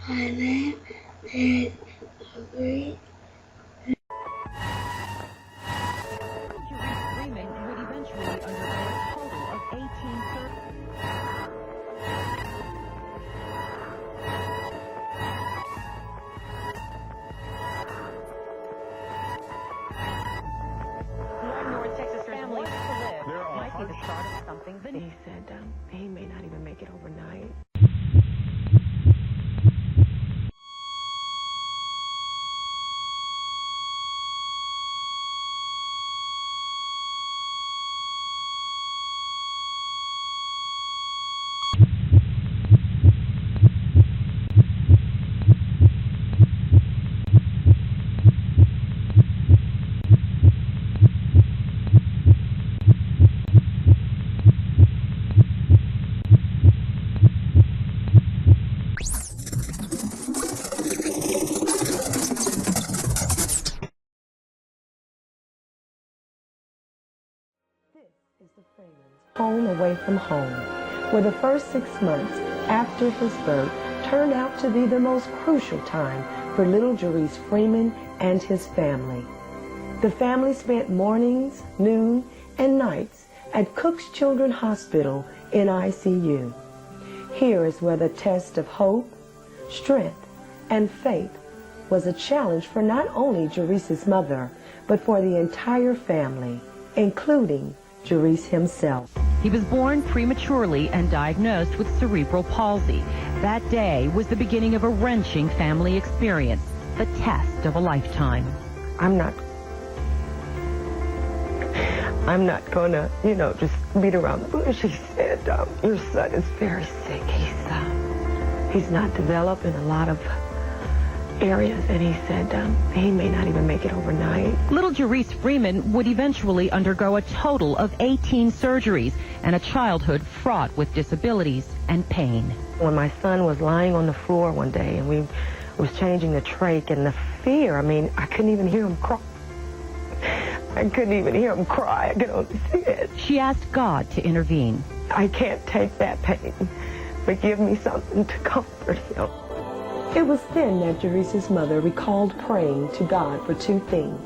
My name is JeReese. JeReese Freeman would eventually undergo a total of 18 One North Texas family to live might be the start of something. He said he may not even make it overnight. Is the Freeman's home away from home, where the first 6 months after his birth turned out to be the most crucial time for little JeReese Freeman and his family. The family spent mornings, noon, and nights at Cook's Children's Hospital in ICU. Here is where the test of hope, strength, and faith was a challenge for not only JeReese's mother, but for the entire family, including JeReese himself. He was born prematurely and diagnosed with cerebral palsy. That day was the beginning of a wrenching family experience, the test of a lifetime. I'm not gonna, just beat around the bush. He said, your son is very sick. He's not developed in a lot of areas, and he said he may not even make it overnight. Little JeReese Freeman would eventually undergo a total of 18 surgeries and a childhood fraught with disabilities and pain. When my son was lying on the floor one day and we was changing the trach, and the fear, I couldn't even hear him cry. I couldn't even hear him cry. I could only see it. She asked God to intervene. I can't take that pain, but give me something to comfort him. It was then that JeReese's mother recalled praying to God for 2 things.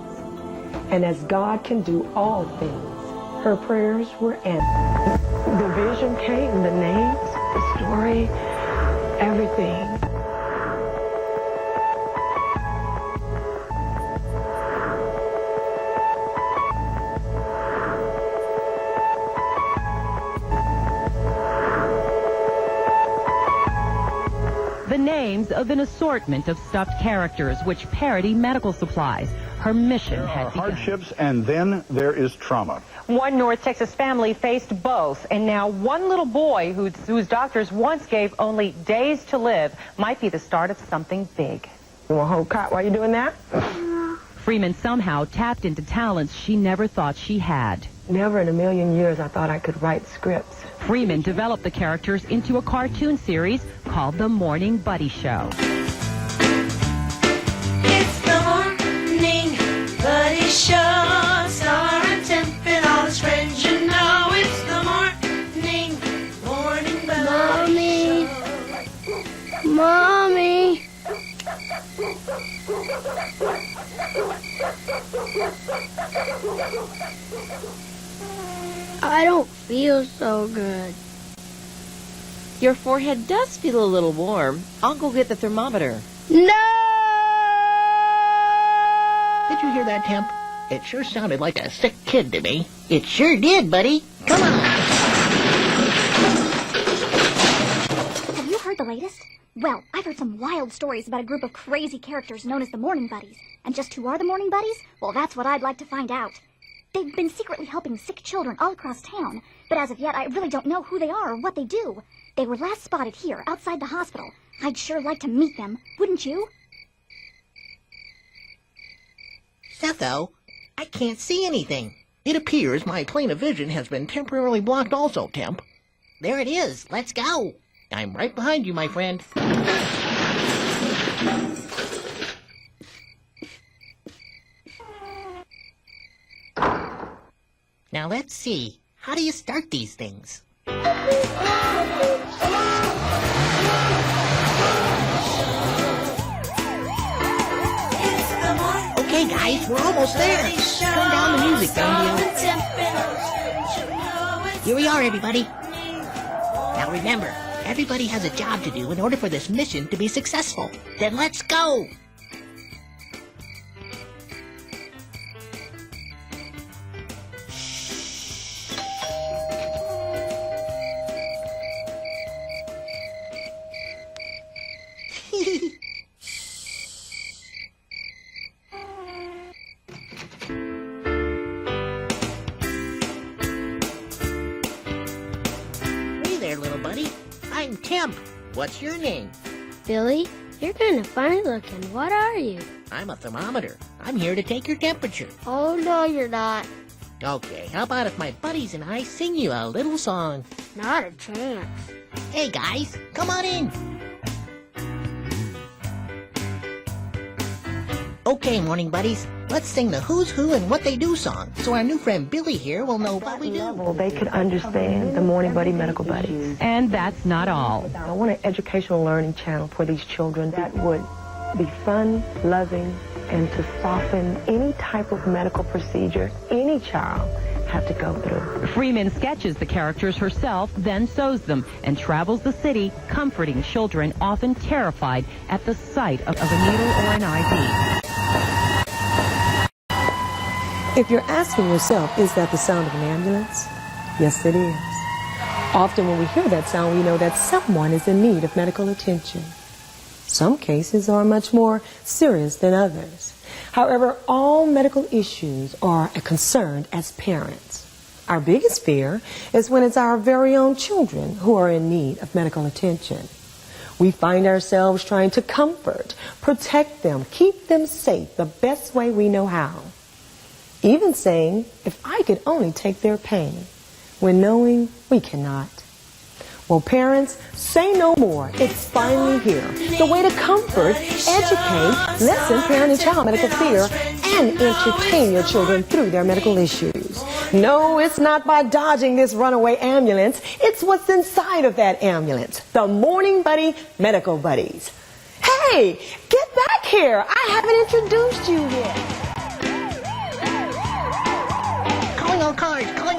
And as God can do all things, her prayers were answered. The vision came, the names, the story, everything. The names of an assortment of stuffed characters which parody medical supplies. Her mission had begun. Hardships, and then there is trauma. One North Texas family faced both, and now one little boy whose doctors once gave only days to live might be the start of something big. You want to hold cot while you're doing that? Freeman somehow tapped into talents she never thought she had. Never in a million years I thought I could write scripts. Freeman developed the characters into a cartoon series called The Morning Buddy Show. It's the Morning Buddy Show, starring Temp and all his friends, it's the Morning Buddy Show. Mommy! I don't feel so good. Your forehead does feel a little warm. I'll go get the thermometer. No! Did you hear that, Temp? It sure sounded like a sick kid to me. It sure did, buddy. Come on. Have you heard the latest? Well, I've heard some wild stories about a group of crazy characters known as the Morning Buddies. And just who are the Morning Buddies? Well, that's what I'd like to find out. They've been secretly helping sick children all across town, but as of yet, I really don't know who they are or what they do. They were last spotted here, outside the hospital. I'd sure like to meet them, wouldn't you? Setho, I can't see anything. It appears my plane of vision has been temporarily blocked also, Temp. There it is. Let's go. I'm right behind you, my friend. Now let's see. How do you start these things? Okay, guys, we're almost there. Turn down the music, don't you? Here we are, everybody. Now remember, everybody has a job to do in order for this mission to be successful. Then let's go! Hey there, little buddy. I'm Temp. What's your name? Billy, you're kind of funny looking. What are you? I'm a thermometer. I'm here to take your temperature. Oh, no, you're not. Okay, how about if my buddies and I sing you a little song? Not a chance. Hey, guys, come on in. Okay, morning buddies, let's sing the Who's Who and What They Do song, so our new friend Billy here will know what we do. Level, they could understand the Morning Buddy Medical Buddies. And that's not all. I want an educational learning channel for these children that would be fun, loving, and to soften any type of medical procedure any child have to go through. Freeman sketches the characters herself, then sews them, and travels the city comforting children often terrified at the sight of a needle or an IV. If you're asking yourself, is that the sound of an ambulance? Yes, it is. Often when we hear that sound, we know that someone is in need of medical attention. Some cases are much more serious than others. However, all medical issues are a concern as parents. Our biggest fear is when it's our very own children who are in need of medical attention. We find ourselves trying to comfort, protect them, keep them safe the best way we know how. Even saying, if I could only take their pain, when knowing we cannot. Well, parents, say no more. It's finally here. The way to comfort, educate, lessen parent and child medical fear, and entertain your children through their medical issues. No, it's not by dodging this runaway ambulance. It's what's inside of that ambulance. The Morning Buddy Medical Buddies. Hey, get back here. I haven't introduced you yet. Calling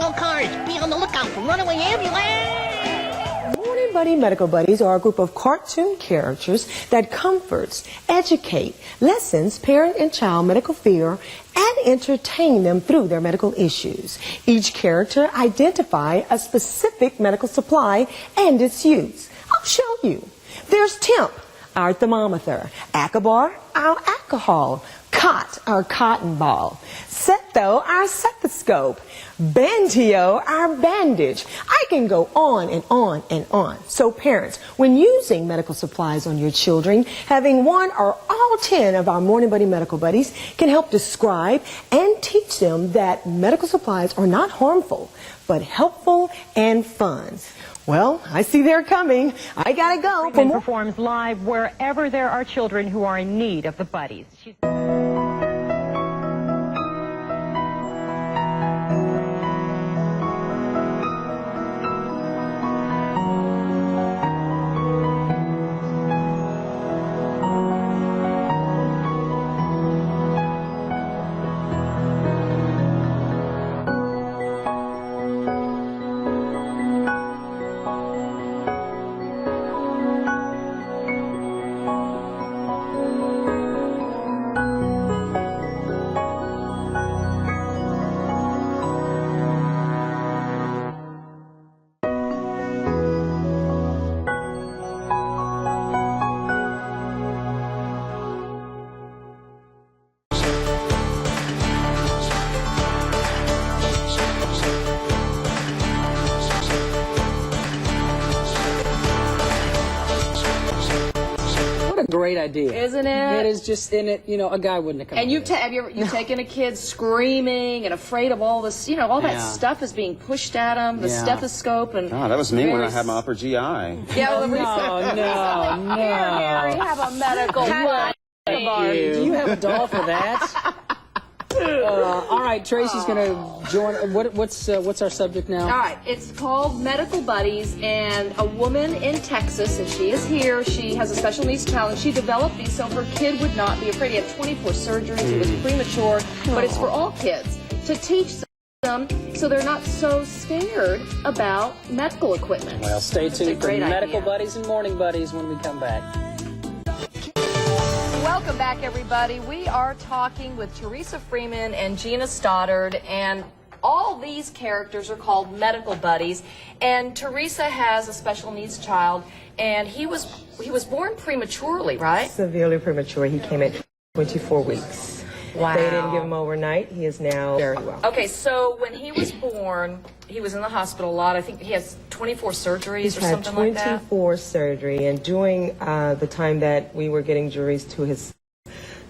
all cars, be on the lookout for runaway ambulance! Morning Buddy Medical Buddies are a group of cartoon characters that comforts, educate, lessens parent and child medical fear, and entertain them through their medical issues. Each character identify a specific medical supply and its use. I'll show you. There's Temp, our thermometer, Acabar, our alcohol, Cot, our cotton ball, Setho, our stethoscope, Bandio, our bandage. I can go on and on and on. So parents, when using medical supplies on your children, having one or all 10 of our Morning Buddy Medical Buddies can help describe and teach them that medical supplies are not harmful, but helpful and fun. Well, I see they're coming. I gotta go. Freeman performs live wherever there are children who are in need of the buddies. Great idea, isn't it? It is just in it. You know, a guy wouldn't have come. And you've taken a kid screaming and afraid of all this. You know, all that stuff is being pushed at him. The stethoscope and. Oh, that was me when I had my upper GI. Yeah, no. Here, have a medical. Do you have a doll for that? All right, Tracy's going to join. What's our subject now? All right, it's called Medical Buddies, and a woman in Texas, and she is here, she has a special needs child, and she developed these so her kid would not be afraid. He had 24 surgeries, he was premature, but it's for all kids to teach them so they're not so scared about medical equipment. Well, stay tuned for Medical Buddies and Morning Buddies when we come back. Welcome back, everybody. We are talking with Theresa Freeman and Gina Stoddard, and all these characters are called medical buddies. And Theresa has a special needs child, and he was born prematurely, right? Severely premature. He came at 24 weeks. Wow. They didn't give him overnight. He is now very well. Okay, so when he was born, he was in the hospital a lot. I think he has 24 surgeries or something like that. He's had 24 surgery, and during the time that we were getting JeReese to his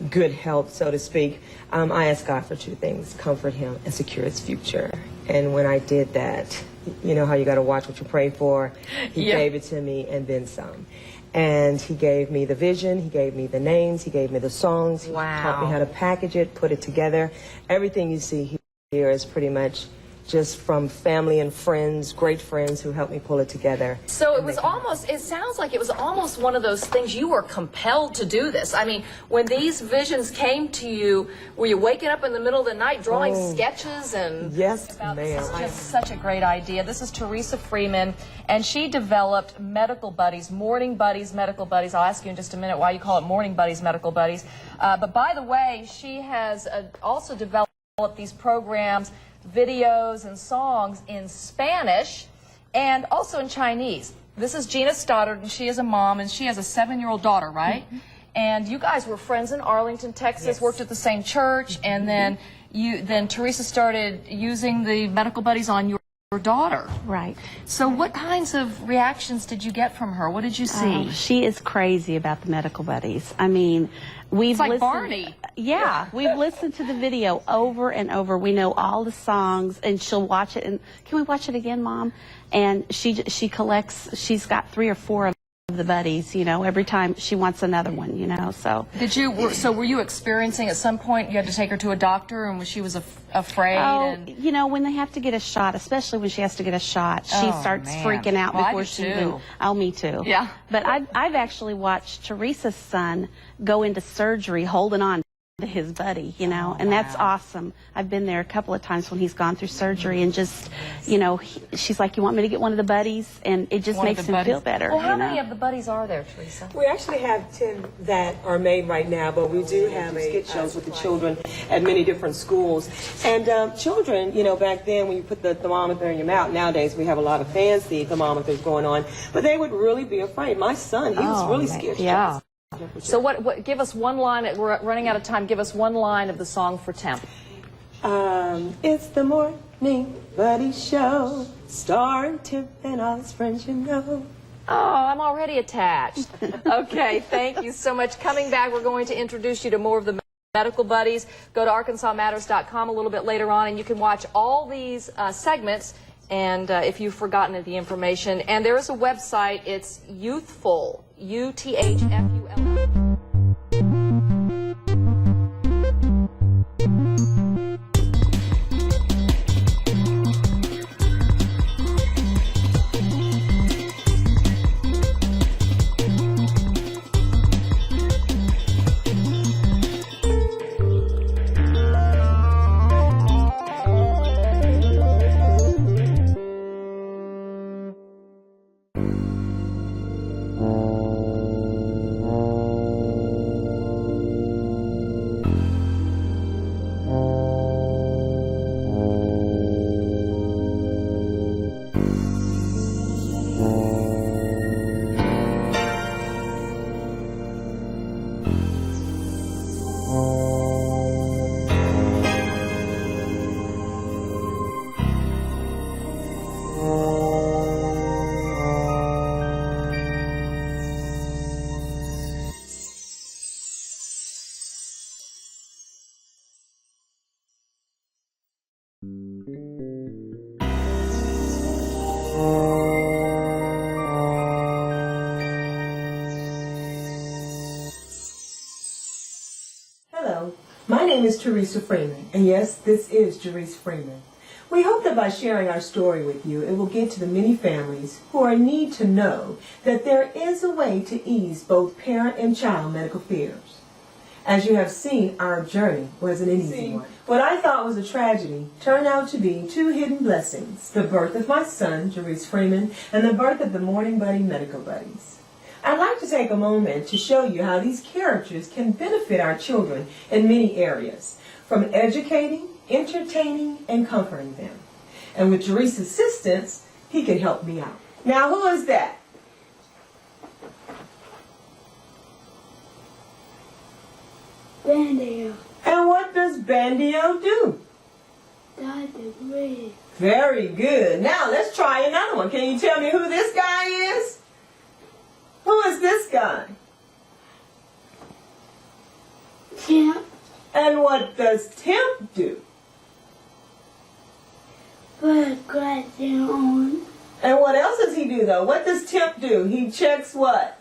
good health, so to speak, I asked God for two things: comfort him and secure his future. And when I did that, you know how you got to watch what you pray for. He gave it to me and then some. And he gave me the vision, he gave me the names, he gave me the songs, he taught me how to package it, put it together. Everything you see here is pretty much just from family and friends, great friends who helped me pull it together. So it was almost, it sounds like it was almost one of those things you were compelled to do this. I mean, when these visions came to you, were you waking up in the middle of the night drawing sketches? And yes, ma'am. This is just such a great idea. This is Theresa Freeman, and she developed Medical Buddies, Morning Buddies, Medical Buddies. I'll ask you in just a minute why you call it Morning Buddies, Medical Buddies. But by the way, she has also developed these programs, videos and songs in Spanish and also in Chinese. This is Gina Stoddard, and she is a mom, and she has a 7-year-old daughter, right? And you guys were friends in Arlington, Texas, worked at the same church, and then Theresa started using the Medical Buddies on your daughter. Right. So what kinds of reactions did you get from her? What did you see? She is crazy about the Medical Buddies. I mean, we've like listened, Barney. Yeah, we've listened to the video over and over. We know all the songs, and she'll watch it. And can we watch it again, Mom? And she collects. She's got 3 or 4 of the buddies. You know, every time she wants another one. You know, so. Were you experiencing at some point you had to take her to a doctor, and she was afraid? Oh, you know, when they have to get a shot, especially when she has to get a shot, she starts freaking out before she even. Oh, me too. Yeah. But I've actually watched Theresa's son go into surgery holding on to his buddy, you know, and that's awesome. I've been there a couple of times when he's gone through surgery, and just, you know, she's like, "You want me to get one of the buddies?" And it just makes him feel better. Well, how many of the buddies are there, Theresa? We actually have 10 that are made right now, but we do have skit shows with the children at many different schools. And children, you know, back then when you put the thermometer in your mouth, nowadays we have a lot of fancy thermometers going on, but they would really be afraid. My son, he was really scared. Yeah. So what? Give us one line. We're running out of time. Give us one line of the song for Temp. It's the Morning Buddy Show, starring Temp and all his friends, you know. Oh, I'm already attached. Okay, thank you so much. Coming back, we're going to introduce you to more of the Medical Buddies. Go to ArkansasMatters.com a little bit later on, and you can watch all these segments. And if you've forgotten the information, and there is a website. It's Uthfull, Uthfull. is Theresa Freeman, and yes, this is JeReese Freeman. We hope that by sharing our story with you, it will get to the many families who are in need to know that there is a way to ease both parent and child medical fears. As you have seen, our journey wasn't an easy one. What I thought was a tragedy turned out to be two hidden blessings: the birth of my son, JeReese Freeman, and the birth of the Morning Buddy Medical Buddies. I'd like to take a moment to show you how these characters can benefit our children in many areas, from educating, entertaining, and comforting them. And with JeReese's assistance, he can help me out. Now, who is that? Bandio. And what does Bandio do? Does the breathe. Very good. Now, let's try another one. Can you tell me who this guy is? Who is this guy? Temp. And what does Temp do? Put glasses on. And what else does he do, though? What does Temp do? He checks what?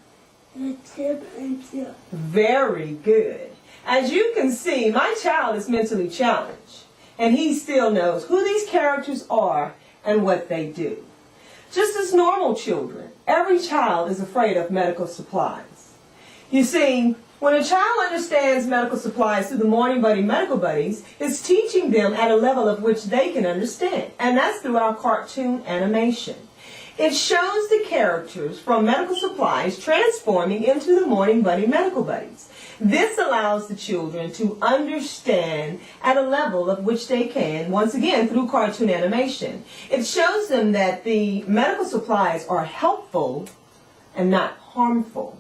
The temperature. Very good. As you can see, my child is mentally challenged, and he still knows who these characters are and what they do. Just as normal children, every child is afraid of medical supplies. You see, when a child understands medical supplies through the Morning Buddy Medical Buddies, it's teaching them at a level of which they can understand, and that's through our cartoon animation. It shows the characters from medical supplies transforming into the Morning Buddy Medical Buddies. This allows the children to understand at a level of which they can, once again, through cartoon animation. It shows them that the medical supplies are helpful and not harmful,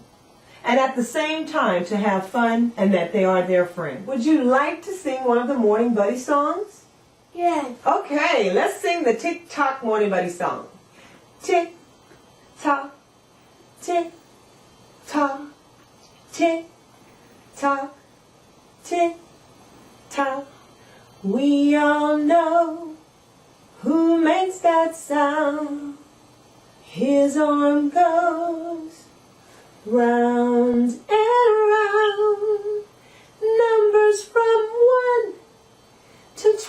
and at the same time to have fun and that they are their friend. Would you like to sing one of the Morning Buddy songs? Yes. Okay, let's sing the Tick-Tock Morning Buddy song. Tick-tock, tick-tock, tick-tock, tick-tock. We all know who makes that sound. His arm goes round and round. Numbers from 1 to 12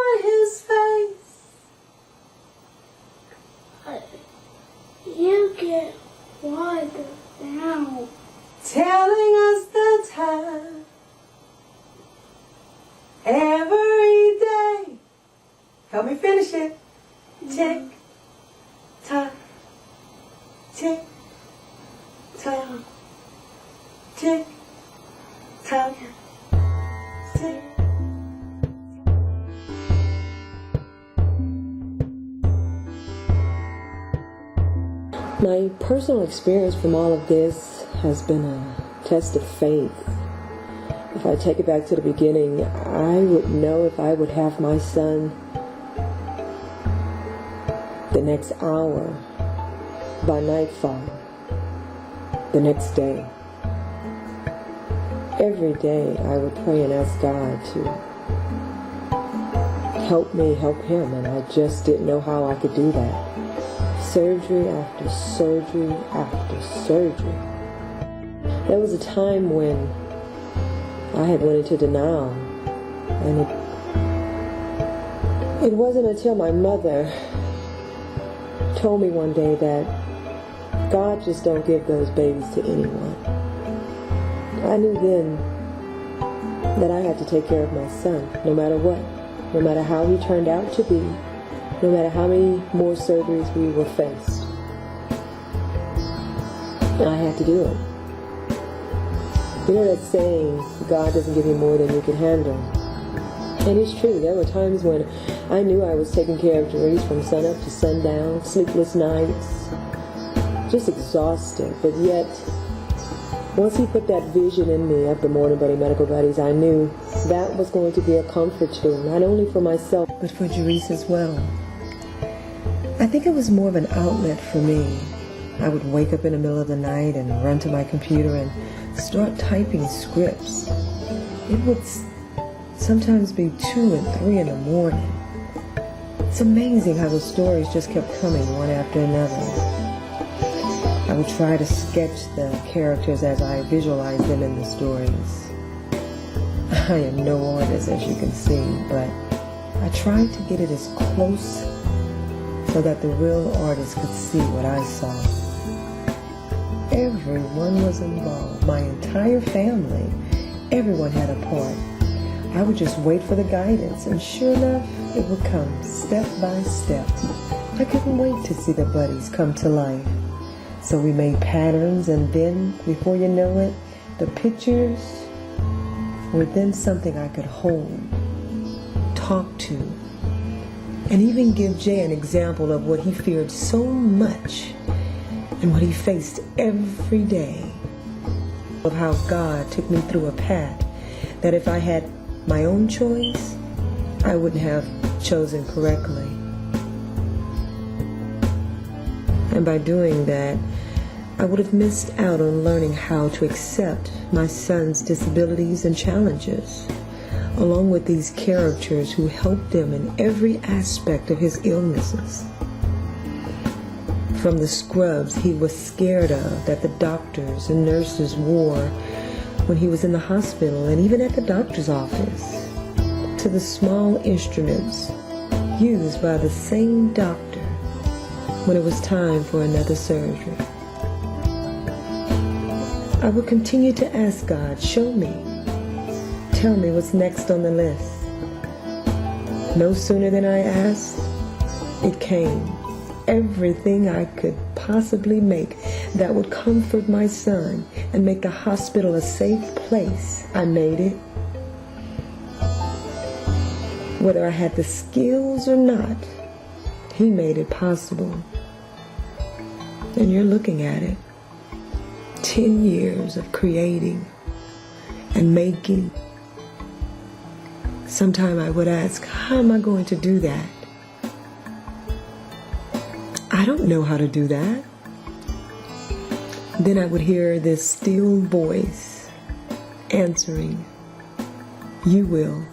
on his face. You get water now. Telling us the time every day. Help me finish it. Tick, tock, tick, tock, tick, tock, tick. My personal experience from all of this has been a test of faith. If I take it back to the beginning, I would know if I would have my son the next hour, by nightfall, the next day. Every day I would pray and ask God to help me help him, and I just didn't know how I could do that. Surgery after surgery after surgery. There was a time when I had went into denial, and it wasn't until my mother told me one day that God just don't give those babies to anyone. I knew then that I had to take care of my son, no matter what, no matter how he turned out to be, no matter how many more surgeries we were faced. I had to do it. You know that saying, God doesn't give you more than you can handle. And it's true. There were times when I knew I was taking care of JeReese from sunup to sundown, sleepless nights, just exhausted. But yet, once he put that vision in me of the Morning Buddy Medical Buddies, I knew that was going to be a comfort to him, not only for myself, but for JeReese as well. I think it was more of an outlet for me. I would wake up in the middle of the night and run to my computer and start typing scripts. It would sometimes be 2 and 3 in the morning. It's amazing how the stories just kept coming one after another. I would try to sketch the characters as I visualized them in the stories. I am no artist, as you can see, but I tried to get it as close so that the real artist could see what I saw. Everyone was involved, my entire family. Everyone had a part. I would just wait for the guidance, and sure enough, it would come step by step. I couldn't wait to see the buddies come to life. So we made patterns, and then, before you know it, the pictures were then something I could hold, talk to, and even give Jay an example of what he feared so much and what he faced every day, of how God took me through a path that if I had my own choice, I wouldn't have chosen correctly. And by doing that, I would have missed out on learning how to accept my son's disabilities and challenges, along with these characters who helped him in every aspect of his illnesses. From the scrubs he was scared of that the doctors and nurses wore when he was in the hospital and even at the doctor's office, to the small instruments used by the same doctor when it was time for another surgery. I would continue to ask God, show me, tell me what's next on the list. No sooner than I asked, it came. Everything I could possibly make that would comfort my son and make the hospital a safe place, I made it. Whether I had the skills or not, he made it possible. And you're looking at it. 10 years of creating and making. Sometime I would ask, how am I going to do that? I don't know how to do that. Then I would hear this still voice answering, you will.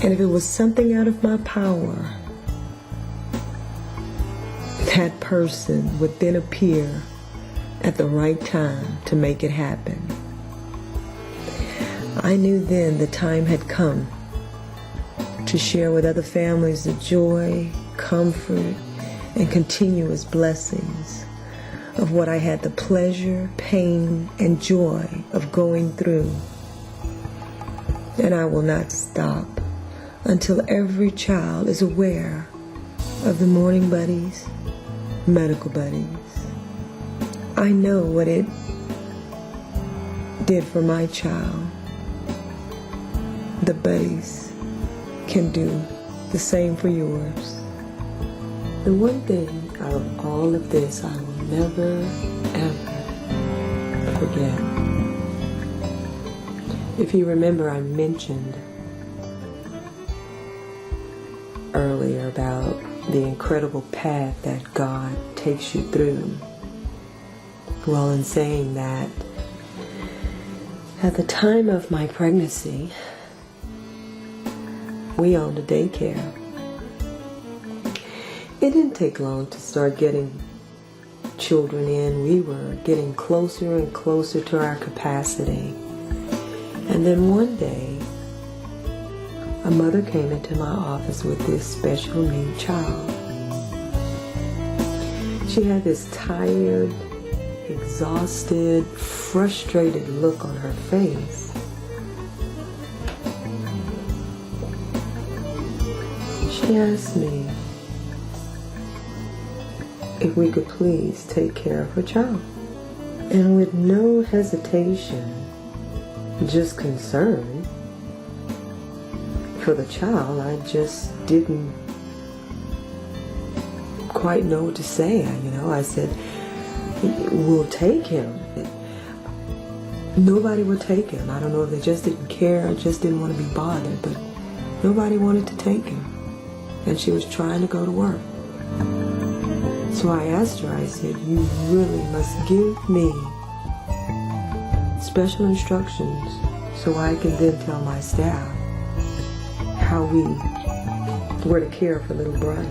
And if it was something out of my power, that person would then appear at the right time to make it happen. I knew then the time had come to share with other families the joy, comfort, and continuous blessings of what I had the pleasure, pain, and joy of going through. And I will not stop until every child is aware of the Morning Buddies, Medical Buddies. I know what it did for my child. The buddies can do the same for yours. The one thing out of all of this I will never, ever forget. If you remember, I mentioned earlier about the incredible path that God takes you through. Well, in saying that, at the time of my pregnancy, we owned a daycare. It didn't take long to start getting children in. We were getting closer and closer to our capacity. And then one day, a mother came into my office with this special needs child. She had this tired, exhausted, frustrated look on her face. She asked me if we could please take care of her child. And with no hesitation, just concern for the child, I just didn't quite know what to say. I said, we'll take him. Nobody would take him. I don't know if they just didn't care or just didn't want to be bothered, but nobody wanted to take him. And she was trying to go to work. So I asked her, I said, you really must give me special instructions so I can then tell my staff how we were to care for little Brian.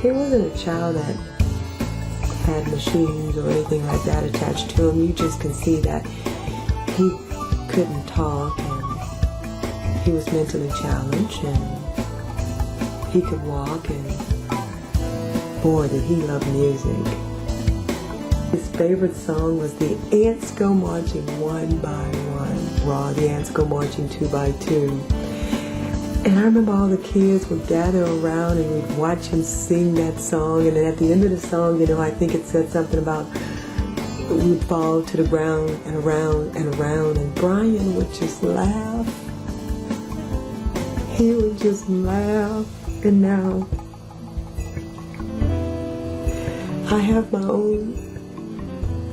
He wasn't a child that had machines or anything like that attached to him. You just can see that he couldn't talk, and he was mentally challenged, and he could walk, and boy, did he love music. His favorite song was The Ants Go Marching One by One, Raw, The Ants Go Marching Two by Two. And I remember all the kids would gather around and we'd watch him sing that song, and then at the end of the song, you know, I think it said something about we'd fall to the ground and around and around, and Brian would just laugh. He would just laugh. And now I have my own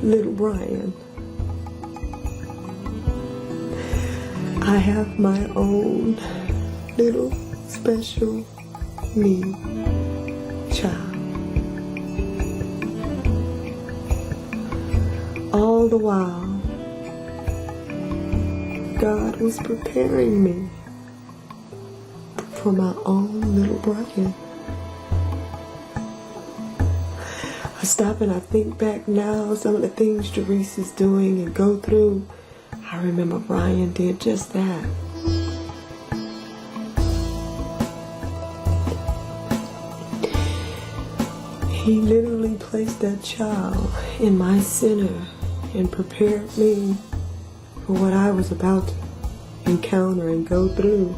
little Brian. I have my own little special me child. All the while, God was preparing me for my own little Brian. I stop and I think back now, some of the things JeReese is doing and go through. I remember Brian did just that. He literally placed that child in my center and prepared me for what I was about to encounter and go through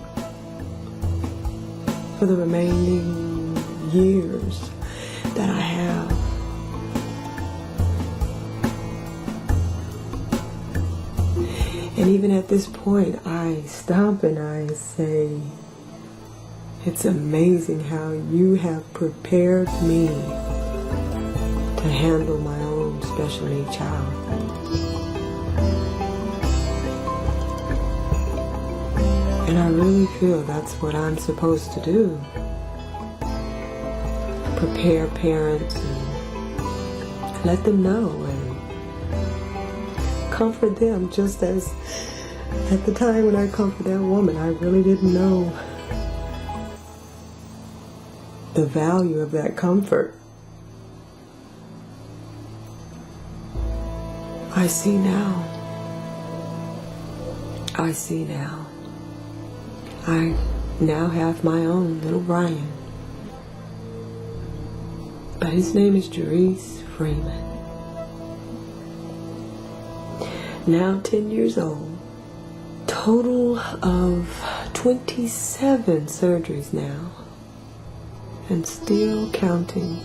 for the remaining years that I have. And even at this point, I stop and I say, it's amazing how you have prepared me to handle my own special need child. And I really feel that's what I'm supposed to do. Prepare parents and let them know and comfort them, just as at the time when I comforted that woman, I really didn't know the value of that comfort. I see now. I see now. I now have my own little Brian. But his name is JeReese Freeman. Now 10 years old. Total of 27 surgeries now. And still counting.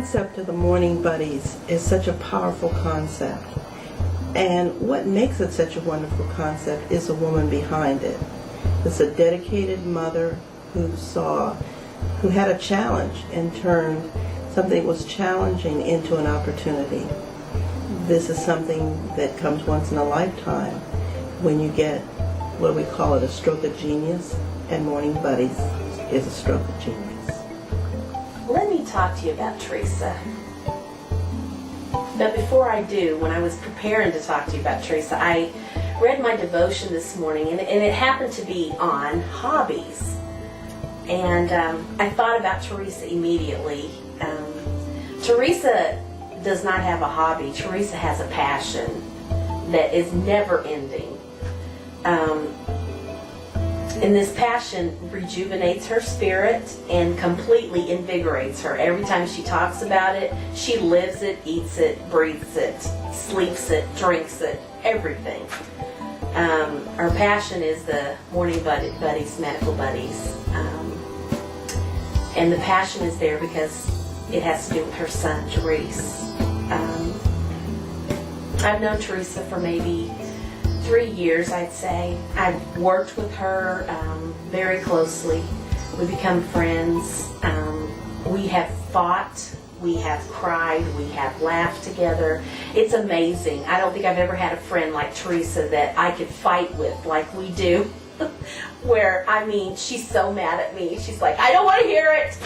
concept of the Morning Buddies is such a powerful concept. And what makes it such a wonderful concept is the woman behind it. It's a dedicated mother who had a challenge and turned something that was challenging into an opportunity. This is something that comes once in a lifetime when you get, what we call it, a stroke of genius, and Morning Buddies is a stroke of genius. Let me talk to you about Theresa. But before I do, when I was preparing to talk to you about Theresa, I read my devotion this morning, and it happened to be on hobbies. And I thought about Theresa immediately. Theresa does not have a hobby. Theresa has a passion that is never ending. And this passion rejuvenates her spirit and completely invigorates her. Every time she talks about it, she lives it, eats it, breathes it, sleeps it, drinks it, everything. Her passion is the Morning Buddies, Medical Buddies. And the passion is there because it has to do with her son, JeReese. I've known Theresa for maybe 3 years, I'd say. I've worked with her very closely. We become friends. We have fought. We have cried. We have laughed together. It's amazing. I don't think I've ever had a friend like Theresa that I could fight with like we do. Where, I mean, she's so mad at me. She's like, I don't want to hear it.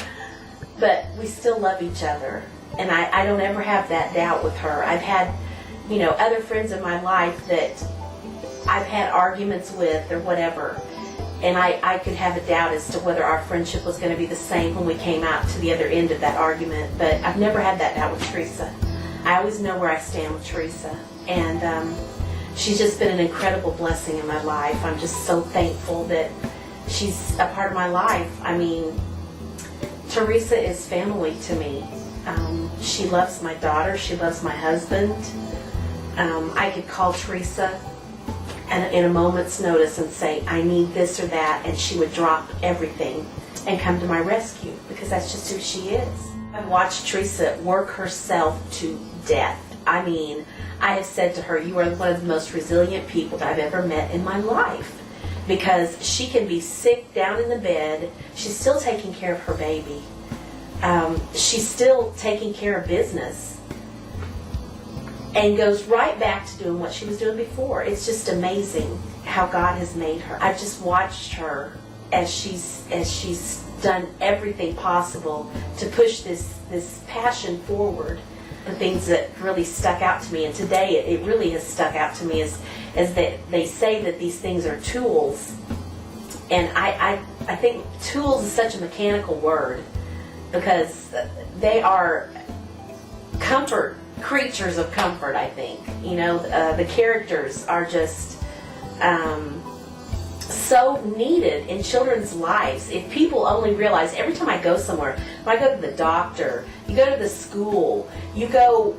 But we still love each other. And I don't ever have that doubt with her. I've had, other friends in my life that I've had arguments with or whatever, and I could have a doubt as to whether our friendship was going to be the same when we came out to the other end of that argument, but I've never had that doubt with Theresa. I always know where I stand with Theresa, and she's just been an incredible blessing in my life. I'm just so thankful that she's a part of my life. I mean, Theresa is family to me. She loves my daughter. She loves my husband. I could call Theresa in a moment's notice and say, I need this or that, and she would drop everything and come to my rescue because that's just who she is. I've watched Theresa work herself to death. I mean, I have said to her, you are one of the most resilient people that I've ever met in my life, because she can be sick down in the bed. She's still taking care of her baby. She's still taking care of business and goes right back to doing what she was doing before. It's just amazing how God has made her. I've just watched her as she's done everything possible to push this passion forward. The things that really stuck out to me, and today it really has stuck out to me, is that they say that these things are tools, and I think tools is such a mechanical word because they are comfort. Creatures of comfort, I think. The characters are just so needed in children's lives. If people only realize, every time I go somewhere, when I go to the doctor, you go to the school, you go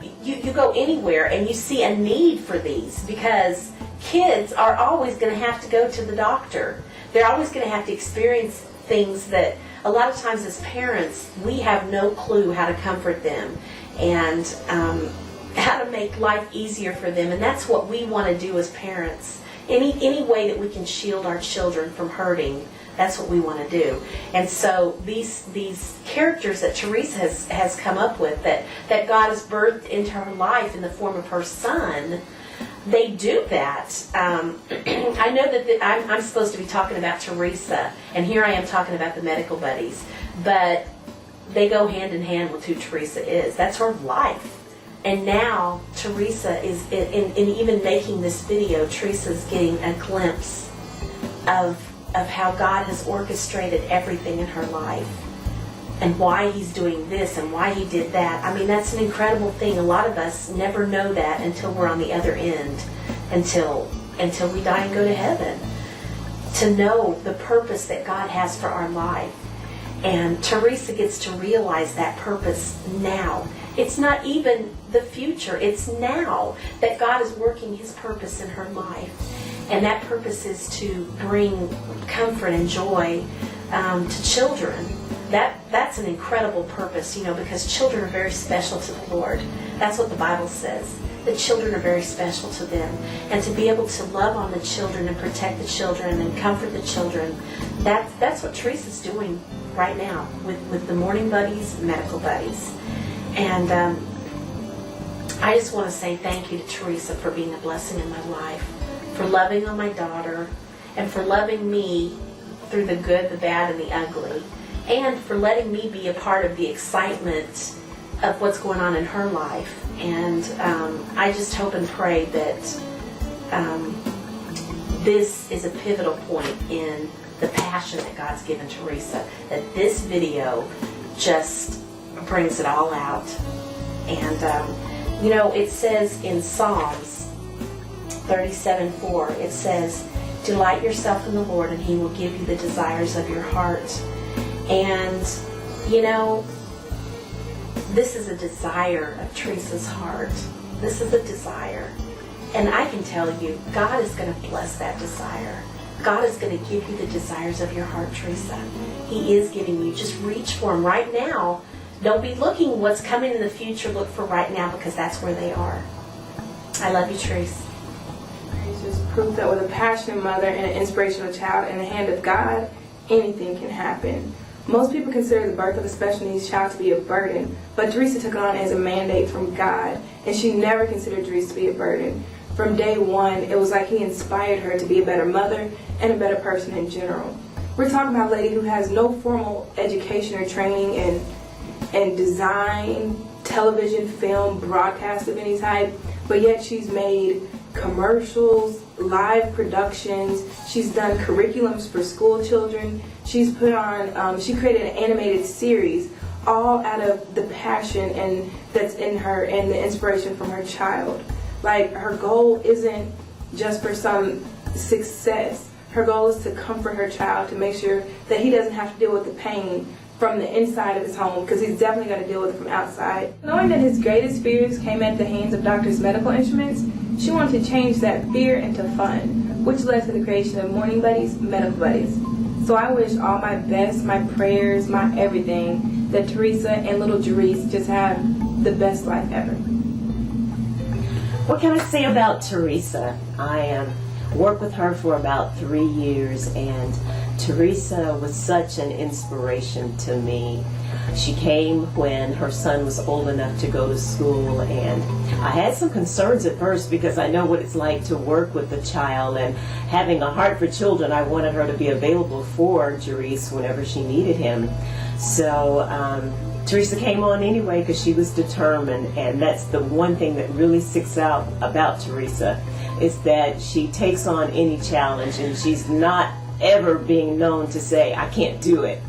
anywhere, and you see a need for these, because kids are always going to have to go to the doctor. They're always going to have to experience things that a lot of times as parents we have no clue how to comfort them and how to make life easier for them, and that's what we want to do as parents. Any way that we can shield our children from hurting, that's what we want to do. And so these characters that Theresa has come up with, that God has birthed into her life in the form of her son, they do that. I know that I'm supposed to be talking about Theresa, and here I am talking about the Medical Buddies, but they go hand in hand with who Theresa is. That's her life. And now Theresa is, in even making this video, Theresa's getting a glimpse of how God has orchestrated everything in her life and why he's doing this and why he did that. I mean, that's an incredible thing. A lot of us never know that until we're on the other end, until we die and go to heaven, to know the purpose that God has for our life. And Theresa gets to realize that purpose now. It's not even the future. It's now that God is working his purpose in her life. And that purpose is to bring comfort and joy to children. that's an incredible purpose, because children are very special to the Lord. That's what the Bible says. The children are very special to them. And to be able to love on the children and protect the children and comfort the children, that's what Theresa's doing right now with the Morning Buddies, Medical Buddies. And I just want to say thank you to Theresa for being a blessing in my life, for loving on my daughter, and for loving me through the good, the bad, and the ugly, and for letting me be a part of the excitement of what's going on in her life. And I just hope and pray that this is a pivotal point in the passion that God's given Theresa, that this video just brings it all out. And it says in Psalms 37:4, it says, "Delight yourself in the Lord, and He will give you the desires of your heart." And this is a desire of Theresa's heart. This is a desire. And I can tell you, God is going to bless that desire. God is going to give you the desires of your heart, Theresa. He is giving you. Just reach for them right now. Don't be looking what's coming in the future. Look for right now, because that's where they are. I love you, Theresa. It's just proof that with a passionate mother and an inspirational child in the hand of God, anything can happen. Most people consider the birth of a special needs child to be a burden, but Theresa took it on as a mandate from God, and she never considered Theresa to be a burden. From day one, it was like He inspired her to be a better mother and a better person in general. We're talking about a lady who has no formal education or training in design, television, film, broadcast of any type, but yet she's made commercials, live productions. She's done curriculums for school children. She's put on, she created an animated series, all out of the passion and that's in her and the inspiration from her child. Like, her goal isn't just for some success. Her goal is to comfort her child, to make sure that he doesn't have to deal with the pain from the inside of his home, because he's definitely going to deal with it from outside. Knowing that his greatest fears came at the hands of doctors' medical instruments, she wanted to change that fear into fun, which led to the creation of Morning Buddies, Medical Buddies. So I wish all my best, my prayers, my everything, that Theresa and little JeReese just have the best life ever. What can I say about Theresa? I worked with her for about 3 years, and Theresa was such an inspiration to me. She came when her son was old enough to go to school, and I had some concerns at first because I know what it's like to work with a child, and having a heart for children, I wanted her to be available for JeReese whenever she needed him. So Theresa came on anyway because she was determined, and that's the one thing that really sticks out about Theresa, is that she takes on any challenge, and she's not ever being known to say, I can't do it.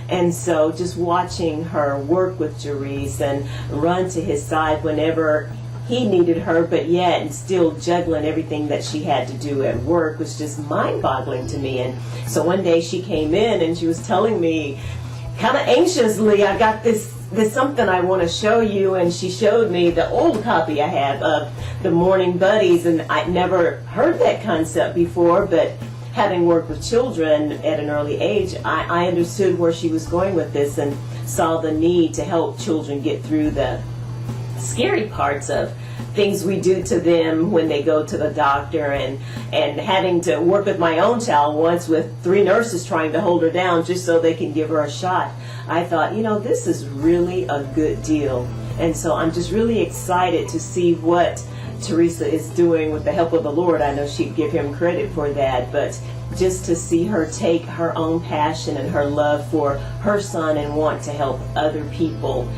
And so just watching her work with JeReese and run to his side whenever he needed her, but yet and still juggling everything that she had to do at work was just mind-boggling to me. And so one day she came in and she was telling me kind of anxiously, I got this something I want to show you, and she showed me the old copy I have of the Morning Buddies, and I'd never heard that concept before, but having worked with children at an early age, I understood where she was going with this and saw the need to help children get through the scary parts of things we do to them when they go to the doctor, and having to work with my own child once with 3 nurses trying to hold her down just so they can give her a shot. I thought, this is really a good deal. And so I'm just really excited to see what Theresa is doing with the help of the Lord. I know she'd give him credit for that, but just to see her take her own passion and her love for her son and want to help other people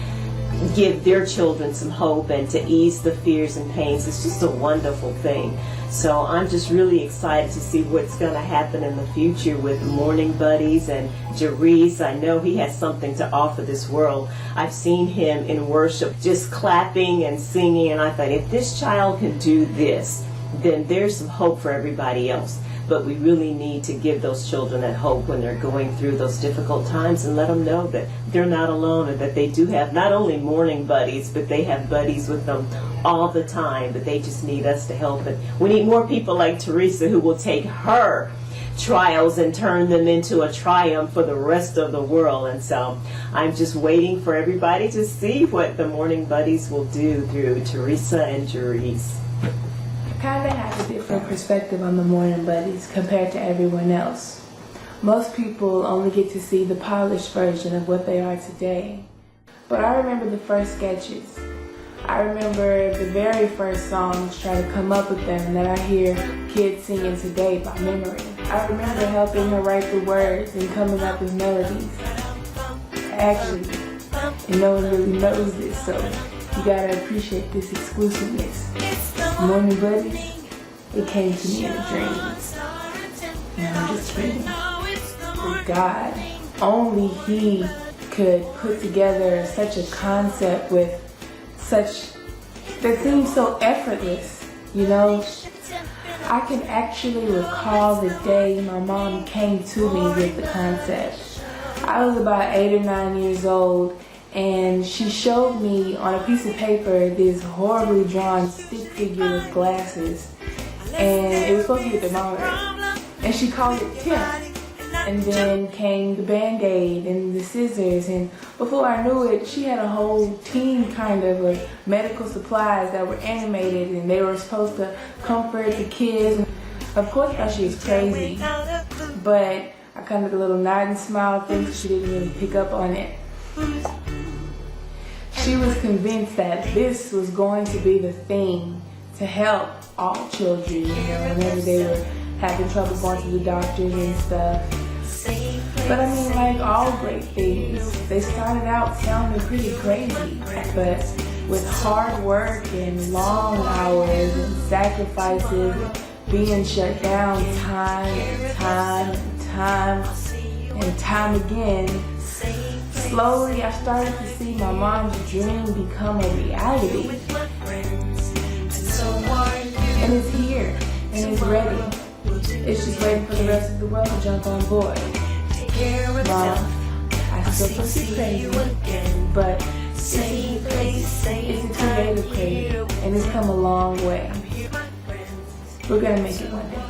give their children some hope and to ease the fears and pains, it's just a wonderful thing. So I'm just really excited to see what's going to happen in the future with Morning Buddies and JeReese. I know he has something to offer this world. I've seen him in worship just clapping and singing, and I thought, if this child can do this, then there's some hope for everybody else. But we really need to give those children that hope when they're going through those difficult times, and let them know that they're not alone, and that they do have not only morning buddies, but they have buddies with them all the time, but they just need us to help. And we need more people like Theresa who will take her trials and turn them into a triumph for the rest of the world. And so I'm just waiting for everybody to see what the Morning Buddies will do through Theresa and JeReese. I kind of have a different perspective on the Morning Buddies compared to everyone else. Most people only get to see the polished version of what they are today. But I remember the first sketches. I remember the very first songs, trying to come up with them that I hear kids singing today by memory. I remember helping her write the words and coming up with melodies. Actually, and no one really knows this, so you gotta appreciate this exclusiveness. Morning Buddies, it came to me in a dream. And I'm just kidding. With God, only He could put together such a concept with that seems so effortless, you know. I can actually recall the day my mom came to me with the concept. I was about 8 or 9 years old, and she showed me on a piece of paper this horribly drawn stick figure with glasses, and it was supposed to be a thermometer, and she called it Temp. And then came the Band-Aid and the scissors, and before I knew it, she had a whole team kind of medical supplies that were animated, and they were supposed to comfort the kids. Of course, I thought she was crazy, but I kind of did a little nod and smile thing, so she didn't really pick up on it. She was convinced that this was going to be the thing to help all children, you know, whenever they were having trouble going to the doctors and stuff. But I mean, like all great things, they started out sounding pretty crazy, but with hard work and long hours and sacrifices and being shut down time and time and time and time again, slowly I started to see my mom's dream become a reality. And it's here, and it's ready. It's just waiting for the rest of the world to jump on board. Mom, I still think you're crazy, but it's a creative crazy, and it's come a long way. We're gonna make it one day.